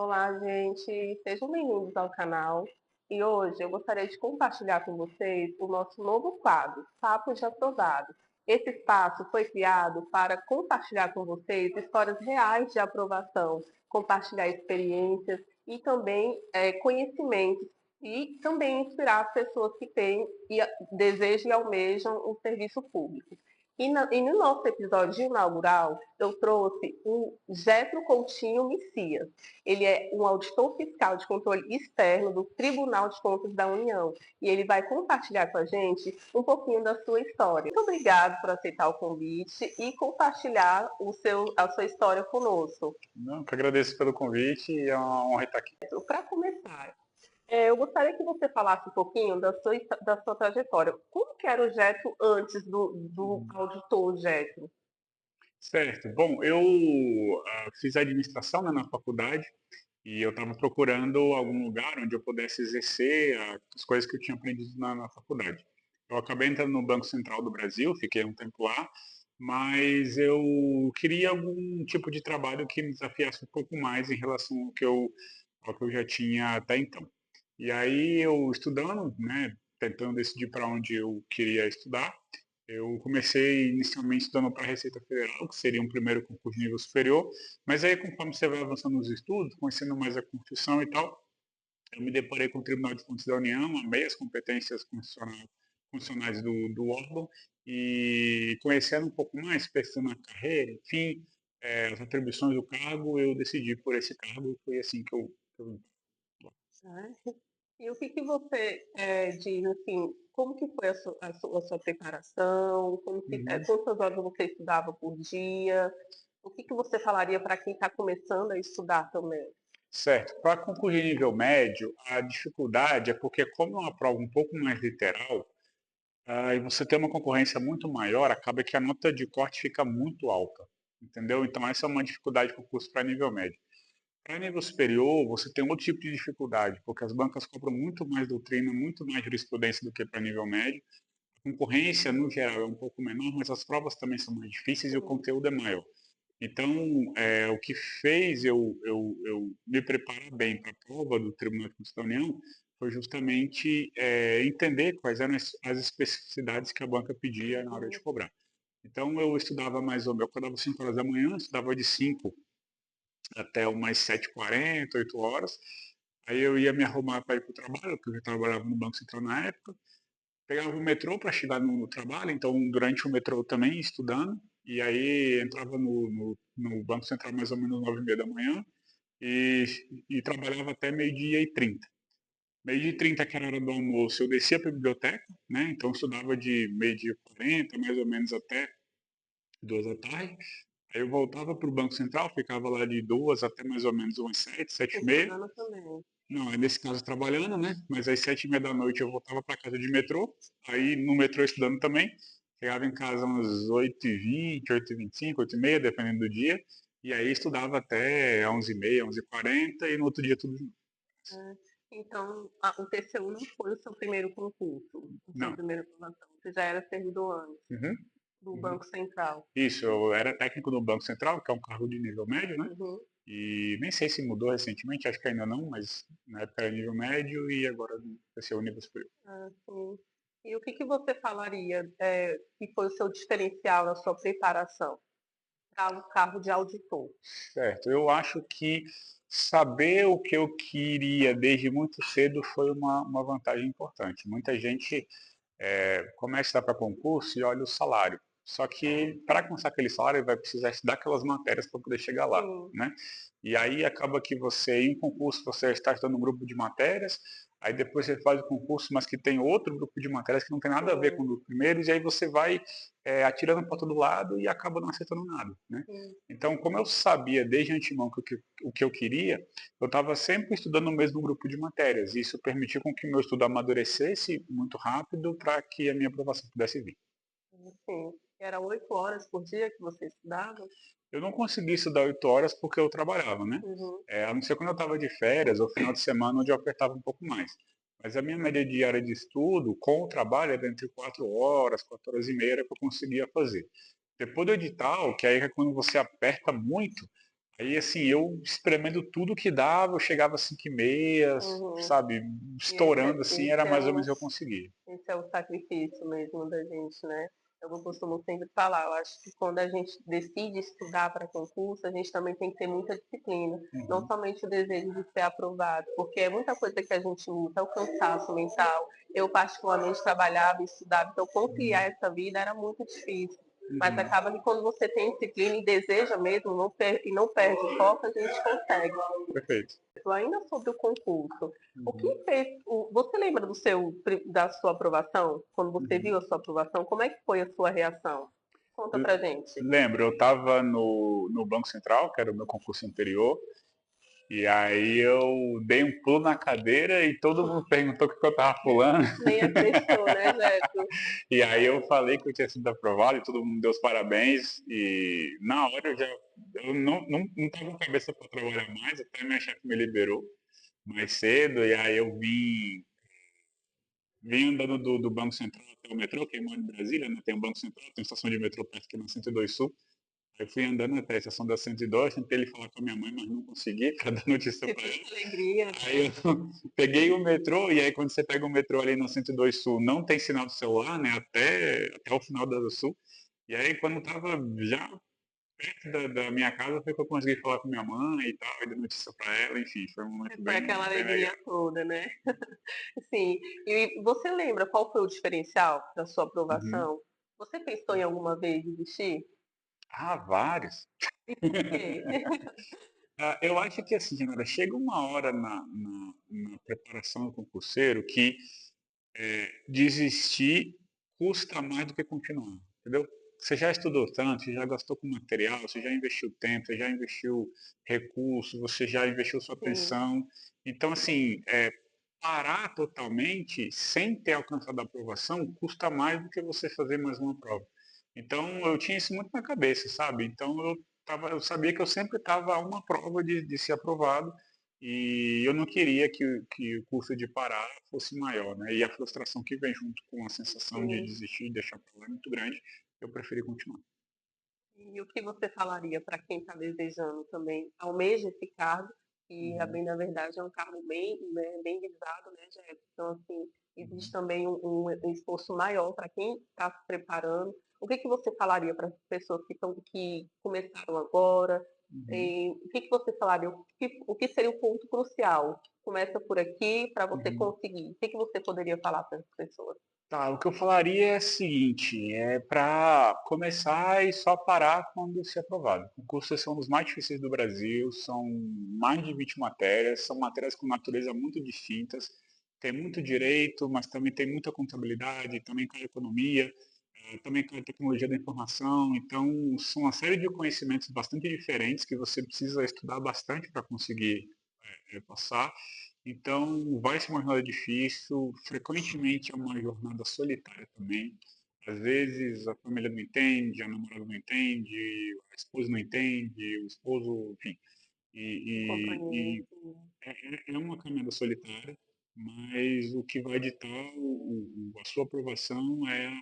Olá, gente, sejam bem-vindos ao canal. E hoje eu gostaria de compartilhar com vocês o nosso novo quadro, Papo de Aprovado. Esse espaço foi criado para compartilhar com vocês histórias reais de aprovação, compartilhar experiências e também conhecimentos e também inspirar pessoas que têm e desejam e almejam o serviço público. E no nosso episódio inaugural, eu trouxe o Getro Coutinho Messias. Ele é um auditor fiscal de controle externo do Tribunal de Contas da União. E ele vai compartilhar com a gente um pouquinho da sua história. Muito obrigado por aceitar o convite e compartilhar a sua história conosco. Não, que agradeço pelo convite e é uma honra estar aqui. Para começar, eu gostaria que você falasse um pouquinho da sua trajetória. Como que era o Getro antes do auditor Getro? Certo. Bom, eu fiz administração, né, na faculdade e eu estava procurando algum lugar onde eu pudesse exercer as coisas que eu tinha aprendido na faculdade. Eu acabei entrando no Banco Central do Brasil, fiquei um tempo lá, mas eu queria algum tipo de trabalho que me desafiasse um pouco mais em relação ao que eu já tinha até então. E aí eu estudando, né, tentando decidir para onde eu queria estudar, eu comecei inicialmente estudando para a Receita Federal, que seria um primeiro concurso de nível superior, mas aí conforme você vai avançando nos estudos, conhecendo mais a Constituição e tal, eu me deparei com o Tribunal de Contas da União, amei as competências constitucionais do órgão e conhecendo um pouco mais, pensando na carreira, enfim, as atribuições do cargo, eu decidi por esse cargo e foi assim que eu. Né? E o que que você diz, assim, como que foi a sua preparação? Uhum. Quantas horas você estudava por dia? O que que você falaria para quem está começando a estudar também? Certo. Para concorrer nível médio, a dificuldade é porque, como é uma prova um pouco mais literal, e você tem uma concorrência muito maior, acaba que a nota de corte fica muito alta, entendeu? Então, essa é uma dificuldade para o curso para nível médio. Para nível superior, você tem outro tipo de dificuldade, porque as bancas cobram muito mais doutrina, muito mais jurisprudência do que para nível médio. A concorrência, no geral, é um pouco menor, mas as provas também são mais difíceis e o Sim. conteúdo é maior. Então, o que fez eu me preparar bem para a prova do Tribunal de Contas da União foi justamente entender quais eram as especificidades que a banca pedia na hora de Uhum. cobrar. Então, eu estudava mais ou menos, eu acordava 5 horas da manhã, estudava de 5 até umas 7h40, 8 horas. Aí eu ia me arrumar para ir para o trabalho, porque eu já trabalhava no Banco Central na época. Pegava o metrô para chegar no trabalho, então durante o metrô também estudando. E aí entrava no Banco Central mais ou menos 9h30 da manhã e, e trabalhava até meio-dia e 30. Meio-dia e 30, que era a hora do almoço, eu descia para a biblioteca, né? Então eu estudava de meio-dia e 40, mais ou menos até 2 da tarde. Aí eu voltava para o Banco Central, ficava lá de 2 até mais ou menos umas 7, 7h30. Estudando também. Não, é nesse caso trabalhando, né? Mas às 7h30 da noite eu voltava para casa de metrô, aí no metrô estudando também. Chegava em casa umas 8h20, 8h25, 8h30, dependendo do dia. E aí estudava até 11h30, 11h40 e no outro dia tudo junto. Né? Então, o TCU não foi o seu primeiro concurso, a sua Não. primeira formação. Você já era servidor antes Uhum, do uhum. Banco Central. Isso, eu era técnico do Banco Central, que é um cargo de nível médio, né? Uhum. E nem sei se mudou recentemente, acho que ainda não, mas na época era nível médio e agora vai ser o nível superior. Ah, sim. E o que que você falaria que foi o seu diferencial na sua preparação para o cargo de auditor? Certo, eu acho que saber o que eu queria desde muito cedo foi uma vantagem importante. Muita gente começa a estudar para concurso e olha o salário. Só que para alcançar aquele salário, ele vai precisar estudar aquelas matérias para poder chegar lá, Sim. né? E aí acaba que você, em concurso, você está estudando um grupo de matérias, aí depois você faz o concurso, mas que tem outro grupo de matérias que não tem nada a ver com Sim, o dos primeiros, e aí você vai atirando para todo lado e acaba não acertando nada, né? sim. Então, como eu sabia desde antemão o que eu queria, eu estava sempre estudando o mesmo grupo de matérias. E isso permitiu com que meu estudo amadurecesse muito rápido para que a minha aprovação pudesse vir. Sim. Era 8 horas por dia que você estudava? Eu não consegui estudar 8 horas porque eu trabalhava, né? Uhum. A não ser quando eu estava de férias ou final de semana, onde eu apertava um pouco mais. Mas a minha média diária de estudo, com o trabalho, era entre 4 horas, 4 horas e meia, era que eu conseguia fazer. Depois do edital, que aí é quando você aperta muito, Aí, assim, eu espremendo tudo que dava, eu chegava às 5h30, Uhum. sabe, E estourando assim, era mais ou menos o que eu conseguia. esse é o sacrifício mesmo da gente, né? Eu costumo sempre falar, eu acho que quando a gente decide estudar para concurso, a gente também tem que ter muita disciplina, não Uhum, somente o desejo de ser aprovado, porque é muita coisa que a gente luta, é o cansaço mental. Eu, particularmente, trabalhava e estudava, então conciliar essa vida era muito difícil. Mas uhum, acaba que quando você tem disciplina e deseja mesmo e não perde o foco, a gente consegue. perfeito. Ainda sobre o concurso, o que Uhum, fez, você lembra da sua aprovação? Quando você uhum. viu a sua aprovação, como é que foi a sua reação? Conta L- pra gente. Lembro, eu estava no Banco Central, que era o meu concurso anterior, e aí eu dei um pulo na cadeira e todo mundo perguntou o que eu estava pulando. Nem acreditou, né, Jéssica? E aí eu falei que eu tinha sido aprovado e todo mundo deu os parabéns. E na hora eu não tava com cabeça para trabalhar mais, até minha chefe me liberou mais cedo. E aí eu vim andando do Banco Central até o metrô, que eu moro em Brasília, né? Tem um Banco Central, tem uma estação de metrô perto aqui na 102 Sul. Aí eu fui andando até a estação da 102, tentei ele falar com a minha mãe, mas não consegui, para dar notícia Que para tanta ela. alegria. Aí eu peguei o metrô, e aí quando você pega o metrô ali na 102 Sul, não tem sinal do celular, né? Até o final da Sul. E aí quando tava já perto da minha casa, foi que eu consegui falar com minha mãe e tal, e dar notícia para ela, enfim, foi um momento Foi aquela bem legal. alegria toda, né? Sim. E você lembra qual foi o diferencial da sua Uhum. aprovação? Você pensou em alguma vez em desistir? Ah, vários. E por quê? Eu acho que assim, Genara, chega uma hora na preparação do concurseiro que desistir custa mais do que continuar, entendeu? Você já estudou tanto, você já gastou com material, você já investiu tempo, você já investiu recursos, você já investiu sua Sim, atenção. Então, assim, parar totalmente sem ter alcançado a aprovação custa mais do que você fazer mais uma prova. Então, eu tinha isso muito na cabeça, sabe? Então, eu sabia que eu sempre estava a uma prova de ser aprovado e eu não queria que o custo de parar fosse maior, né? E a frustração que vem junto com a sensação de sim. desistir e deixar para lá é muito grande. Eu preferi continuar. E o que você falaria para quem está desejando também, almeja esse cargo, e, a Uhum, bem na verdade, é um cargo bem, né, bem visado, né, Jéssica? Então, assim, existe uhum, também um esforço maior para quem está se preparando. O que você falaria para as pessoas que começaram agora? uhum, E o que você falaria? O que seria o ponto crucial? Começa por aqui para você uhum. conseguir. O que você poderia falar para as pessoas? Tá, o que eu falaria é o seguinte, é para começar e só parar quando ser aprovado. Concursos são um dos mais difíceis do Brasil, são mais de 20 matérias, são matérias com natureza muito distintas, tem muito direito, mas também tem muita contabilidade, também cai economia, também cai tecnologia da informação, então são uma série de conhecimentos bastante diferentes que você precisa estudar bastante para conseguir passar. Então, vai ser uma jornada difícil, frequentemente é uma jornada solitária também. Às vezes a família não entende, a namorada não entende, a esposa não entende, o esposo, enfim. Companhia, E é uma caminhada solitária, mas o que vai ditar a sua aprovação é a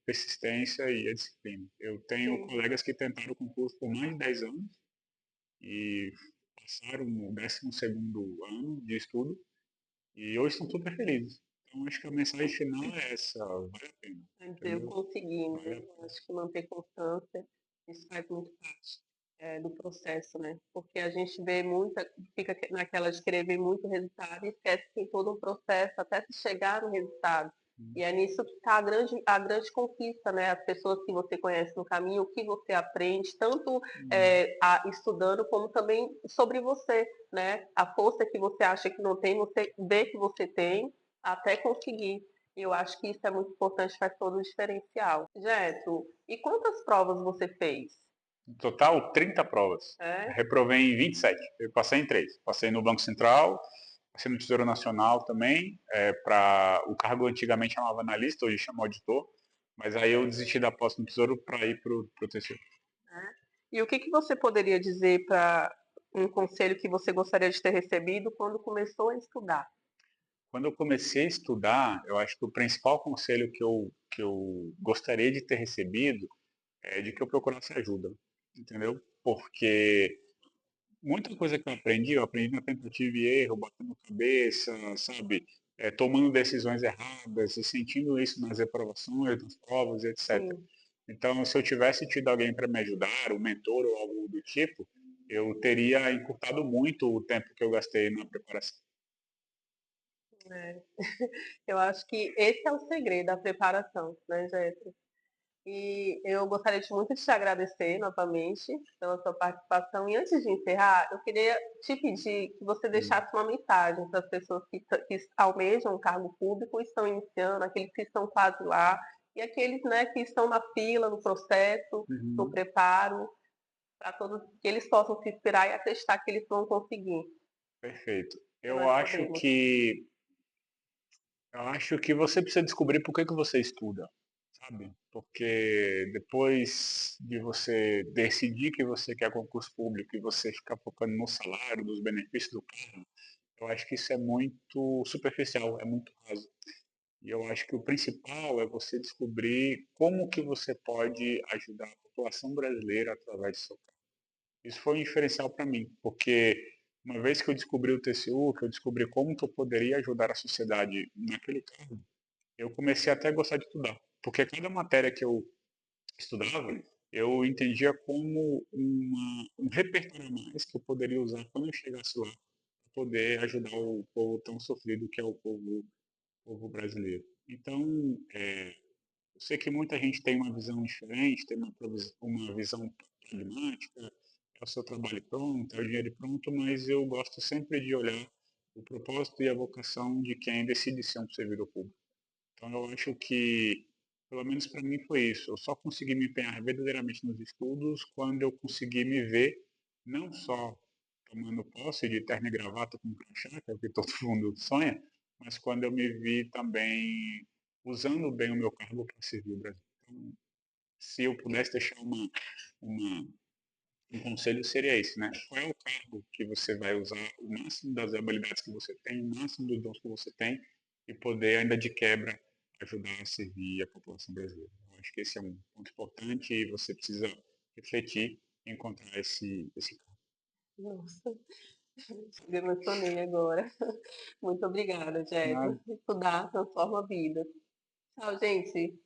persistência e a disciplina. Eu tenho sim. colegas que tentaram o concurso por mais de 10 anos e passaram no 12º ano de estudo e hoje estão super felizes. Então acho que a mensagem final é essa, vale a pena, Quer dizer, eu entendeu? consegui, Vale né? a Eu pena. acho que manter constância, isso faz muito parte do processo, né? Porque a gente vê muita, fica naquela de querer ver muito resultado e esquece que tem todo um processo até se chegar no resultado. E é nisso que está a grande conquista, né? As pessoas que você conhece no caminho, o que você aprende, tanto Hum, estudando, como também sobre você, né? A força que você acha que não tem, você vê que você tem, até conseguir. E eu acho que isso é muito importante, faz todo o diferencial. Geto, e quantas provas você fez? No total, 30 provas. É? Reprovei em 27. Eu passei em 3. Passei no Banco Central, passei no Tesouro Nacional também. O cargo antigamente chamava analista, hoje chama auditor. Mas aí eu desisti da posse no Tesouro para ir para o TCU. É? E o que você poderia dizer para um conselho que você gostaria de ter recebido quando começou a estudar? Quando eu comecei a estudar, eu acho que o principal conselho que eu gostaria de ter recebido é de que eu procurasse ajuda, entendeu? Porque muita coisa que eu aprendi na tentativa e erro, batendo cabeça, sabe, tomando decisões erradas e sentindo isso nas reprovações, nas provas, etc. Sim, Então, se eu tivesse tido alguém para me ajudar, um mentor ou algo do tipo, eu teria encurtado muito o tempo que eu gastei na preparação. é. Eu acho que esse é o segredo, a preparação, né, Jéssica? E eu gostaria de muito de te agradecer novamente pela sua participação. E antes de encerrar, eu queria te pedir que você Hum. deixasse uma mensagem para as pessoas que almejam um cargo público, estão iniciando, aqueles que estão quase lá, e aqueles, né, que estão na fila, no processo, no Uhum. preparo, para todos que eles possam se inspirar e atestar que eles vão conseguir, Perfeito. que Eu nós acho podemos. que eu acho que você precisa descobrir por que que você estuda, sabe? Porque depois de você decidir que você quer concurso público e você ficar focando no salário, nos benefícios do cargo, eu acho que isso é muito superficial, é muito raso. E eu acho que o principal é você descobrir como que você pode ajudar a população brasileira através do seu cargo. Isso foi um diferencial para mim, porque uma vez que eu descobri o TCU, que eu descobri como que eu poderia ajudar a sociedade naquele cargo, eu comecei até a gostar de estudar. Porque cada matéria que eu estudava, eu entendia como um repertório a mais que eu poderia usar quando eu chegasse lá, para poder ajudar o povo tão sofrido que é povo brasileiro. Então, eu sei que muita gente tem uma visão diferente, tem uma visão pragmática, é o seu trabalho pronto, é o dinheiro pronto, mas eu gosto sempre de olhar o propósito e a vocação de quem decide ser um servidor público. Então eu acho que, pelo menos para mim foi isso, eu só consegui me empenhar verdadeiramente nos estudos quando eu consegui me ver não só tomando posse de terno e gravata com crachá, que é o que todo mundo sonha, mas quando eu me vi também usando bem o meu cargo para servir o Brasil. Então, se eu pudesse deixar uma, um conselho seria esse, né? Qual é o cargo que você vai usar o máximo das habilidades que você tem, o máximo dos dons que você tem e poder ainda de quebra ajudar a servir a população brasileira. Eu acho que esse é um ponto importante e você precisa refletir e encontrar esse cargo. Nossa, me emocionei agora. Muito obrigada, Jéssica. Nada. Estudar transforma vidas. Tchau, gente.